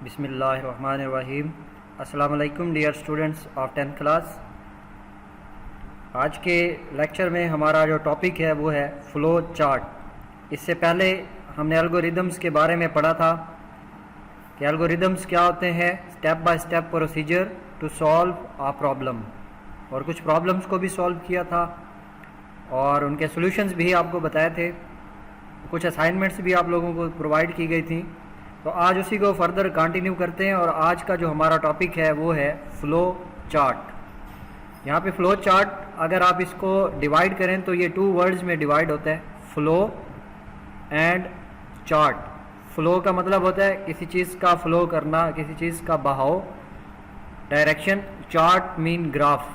बिस्मिल्लाहिर्रहमानिर्रहीम। अस्सलाम वालेकुम dear students of 10th class. आज के लेक्चर में हमारा जो टॉपिक है वो है फ्लो चार्ट। इससे पहले हमने एल्गोरिदम्स के बारे में पढ़ा था कि एल्गोरिदम्स क्या होते हैं, step by step procedure to solve a problem, और कुछ प्रॉब्लम्स को भी सॉल्व किया था और उनके सॉल्यूशंस भी आपको बताए थे। कुछ असाइनमेंट्स भी आप लोगों को प्रोवाइड की गई थी। तो आज उसी को फर्दर कंटिन्यू करते हैं और आज का जो हमारा टॉपिक है वो है फ्लो चार्ट। यहाँ पे फ्लो चार्ट अगर आप इसको डिवाइड करें तो ये 2 वर्ड्स में डिवाइड होता है, फ्लो एंड चार्ट। फ्लो का मतलब होता है किसी चीज़ का फ्लो करना, किसी चीज़ का बहाव, डायरेक्शन। चार्ट मीन ग्राफ,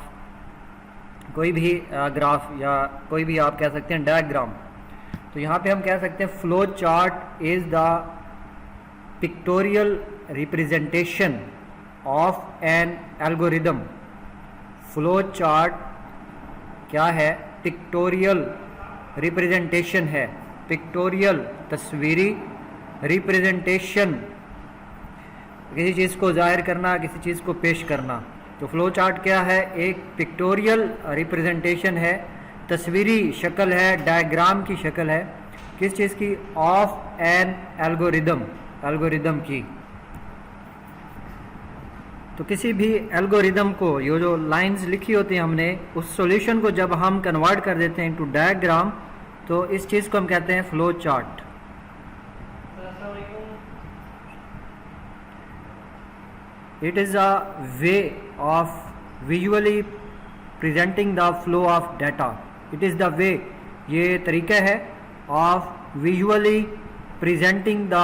कोई भी ग्राफ या कोई भी आप कह सकते हैं डायग्राम। तो यहाँ पे हम कह सकते हैं flow chart is the pictorial representation of N algorithm. Flow chart क्या है? पिक्टोरियल रिप्रेजेंटेशन है। पिक्टोरियल तस्वीरी, रिप्रेजेंटेशन किसी चीज़ को जाहिर करना, किसी चीज़ को पेश करना। तो फ्लो चार्ट क्या है? एक पिक्टोरियल रिप्रेजेंटेशन है, तस्वीरी शक्ल है, डायग्राम की शक्ल है। किस चीज़ की? ऑफ एन एल्गोरिदम, एल्गोरिदम की। तो किसी भी एल्गोरिदम को ये जो लाइंस लिखी होती हैं हमने, उस सॉल्यूशन को जब हम कन्वर्ट कर देते हैं इनटू डायग्राम, तो इस चीज़ को हम कहते हैं flow chart. It is a way of visually presenting the flow of data. It is the way, ये तरीका है of visually presenting the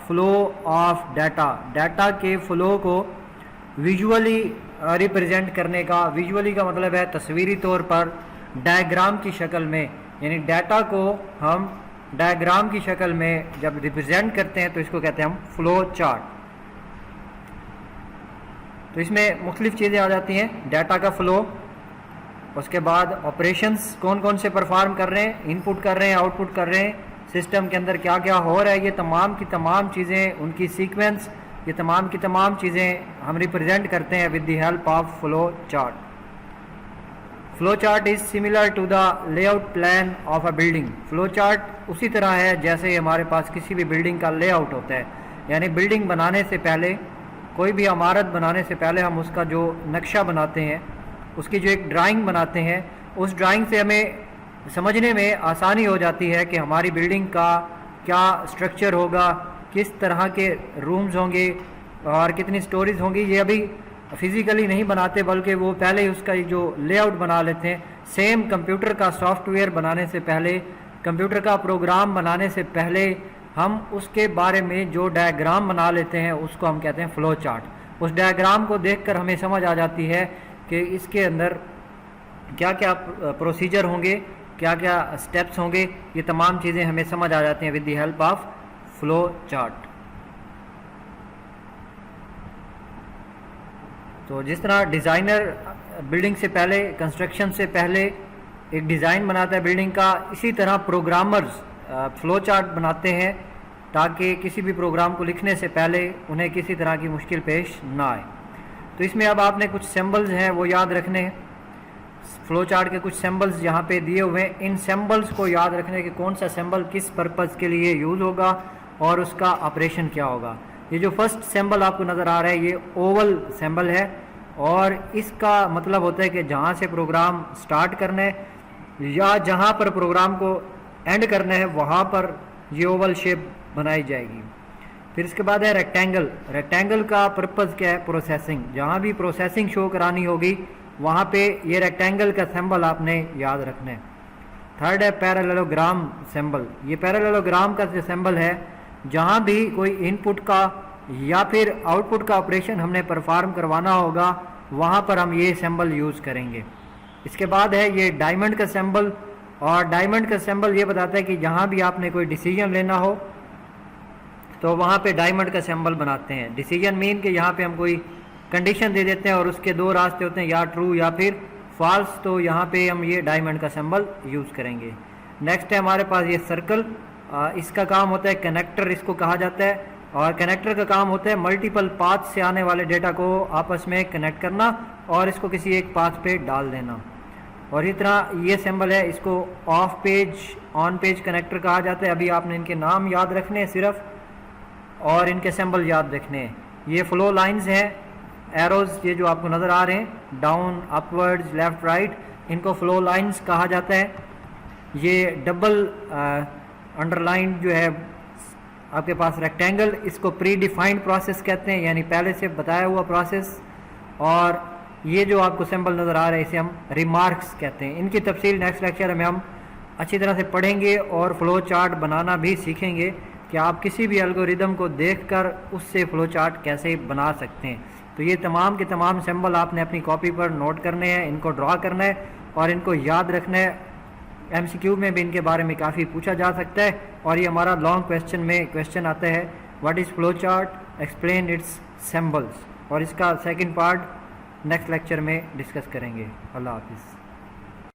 flow of data. Data के फ्लो को विजुअली रिप्रेजेंट करने का। विजुअली का मतलब है तस्वीरी तौर पर, डायग्राम की शक्ल में। यानी डाटा को हम डायग्राम की शक्ल में जब रिप्रेजेंट करते हैं तो इसको कहते हैं हम फ्लो चार्ट। तो इसमें मुख्तलिफ चीज़ें आ जाती हैं। डाटा का फ्लो, उसके बाद ऑपरेशंस कौन कौन से परफॉर्म कर रहे हैं, इनपुट कर रहे हैं, आउटपुट कर रहे हैं, सिस्टम के अंदर क्या क्या हो रहा है, ये तमाम की तमाम चीज़ें, उनकी सीक्वेंस, ये तमाम की तमाम चीज़ें हम रिप्रेजेंट करते हैं with the help of flow chart. Flow chart is similar to the layout plan of a building. Flow chart उसी तरह है जैसे हमारे पास किसी भी बिल्डिंग का लेआउट होता है। यानी बिल्डिंग बनाने से पहले, कोई भी इमारत बनाने से पहले हम उसका जो नक्शा बनाते हैं, उसकी जो एक ड्राइंग बनाते हैं, उस ड्राइंग से हमें समझने में आसानी हो जाती है कि हमारी बिल्डिंग का क्या स्ट्रक्चर होगा, किस तरह के रूम्स होंगे और कितनी स्टोरीज होंगी। ये अभी फिज़िकली नहीं बनाते, बल्कि वो पहले ही उसका जो लेआउट बना लेते हैं। सेम कंप्यूटर का सॉफ्टवेयर बनाने से पहले, कंप्यूटर का प्रोग्राम बनाने से पहले हम उसके बारे में जो डायग्राम बना लेते हैं उसको हम कहते हैं फ्लो चार्ट। उस डायग्राम को देखकर हमें समझ आ जाती है कि इसके अंदर क्या क्या प्रोसीजर होंगे, क्या क्या स्टेप्स होंगे। ये तमाम चीज़ें हमें समझ आ जाती हैं with the help of flow chart. तो जिस तरह डिज़ाइनर बिल्डिंग से पहले, कंस्ट्रक्शन से पहले एक डिज़ाइन बनाता है बिल्डिंग का, इसी तरह प्रोग्रामर्स फ्लो चार्ट बनाते हैं ताकि किसी भी प्रोग्राम को लिखने से पहले उन्हें किसी तरह की मुश्किल पेश ना आए। तो इसमें अब आपने कुछ सिंबल्स हैं वो याद रखने हैं। फ्लो चार्ट के कुछ सिंबल्स यहाँ पे दिए हुए हैं। इन सिंबल्स को याद रखने के कौन सा सिंबल किस पर्पज़ के लिए यूज़ होगा और उसका ऑपरेशन क्या होगा। ये जो फर्स्ट सिंबल आपको नज़र आ रहा है ये ओवल सिंबल है, और इसका मतलब होता है कि जहाँ से प्रोग्राम स्टार्ट करना है या जहाँ पर प्रोग्राम को एंड करना है वहाँ पर ये ओवल शेप बनाई जाएगी। फिर इसके बाद है रेक्टेंगल। रेक्टेंगल का पर्पज़ क्या है? प्रोसेसिंग। जहाँ भी प्रोसेसिंग शो करानी होगी वहाँ पे ये रेक्टेंगल का सिंबल आपने याद रखना है। थर्ड है पैरेललोग्राम सिंबल। ये पैरेललोग्राम का जो सिंबल है, जहाँ भी कोई इनपुट का या फिर आउटपुट का ऑपरेशन हमने परफॉर्म करवाना होगा वहाँ पर हम ये सिंबल यूज़ करेंगे। इसके बाद है ये डायमंड का सिंबल, और डायमंड का सिंबल ये बताता है कि जहाँ भी आपने कोई डिसीजन लेना हो तो वहाँ पे डायमंड का सिंबल बनाते हैं। डिसीजन मीन कि यहाँ पे हम कोई कंडीशन दे देते हैं और उसके 2 रास्ते होते हैं, या ट्रू या फिर फॉल्स। तो यहाँ पे हम ये डायमंड का सिंबल यूज़ करेंगे। नेक्स्ट है हमारे पास ये सर्कल। इसका काम होता है कनेक्टर, इसको कहा जाता है। और कनेक्टर का काम होता है मल्टीपल पाथ से आने वाले डेटा को आपस में कनेक्ट करना और इसको किसी एक पाथ पे डाल देना। और इस तरह ये सिंबल है, इसको of page on page connector कहा जाता है। अभी आपने इनके नाम याद रखने हैं सिर्फ, और इनके सिंबल याद रखने हैं। ये फ्लो लाइंस हैं, एरोज ये जो आपको नज़र आ रहे हैं, डाउन अपवर्ड्स लेफ्ट राइट, इनको फ्लो लाइंस कहा जाता है। ये डबल अंडरलाइन जो है आपके पास रेक्टेंगल, इसको प्री डिफाइंड प्रोसेस कहते हैं, यानी पहले से बताया हुआ प्रोसेस। और ये जो आपको सिंबल नज़र आ रहा है इसे हम रिमार्क्स कहते हैं। इनकी तफसील नेक्स्ट लेक्चर में हम अच्छी तरह से पढ़ेंगे और फ्लो चार्ट बनाना भी सीखेंगे कि आप किसी भी एल्गोरिदम को देखकर उससे फ्लो चार्ट कैसे बना सकते हैं। तो ये तमाम के तमाम सिंबल आपने अपनी कॉपी पर नोट करने हैं, इनको ड्रा करना है और इनको याद रखना है। MCQ में भी इनके बारे में काफ़ी पूछा जा सकता है। और ये हमारा लॉन्ग क्वेश्चन में क्वेश्चन आता है, what is flow chart, explain it's symbols. और इसका सेकंड पार्ट नेक्स्ट लेक्चर में डिस्कस करेंगे। अल्लाह हाफिज़।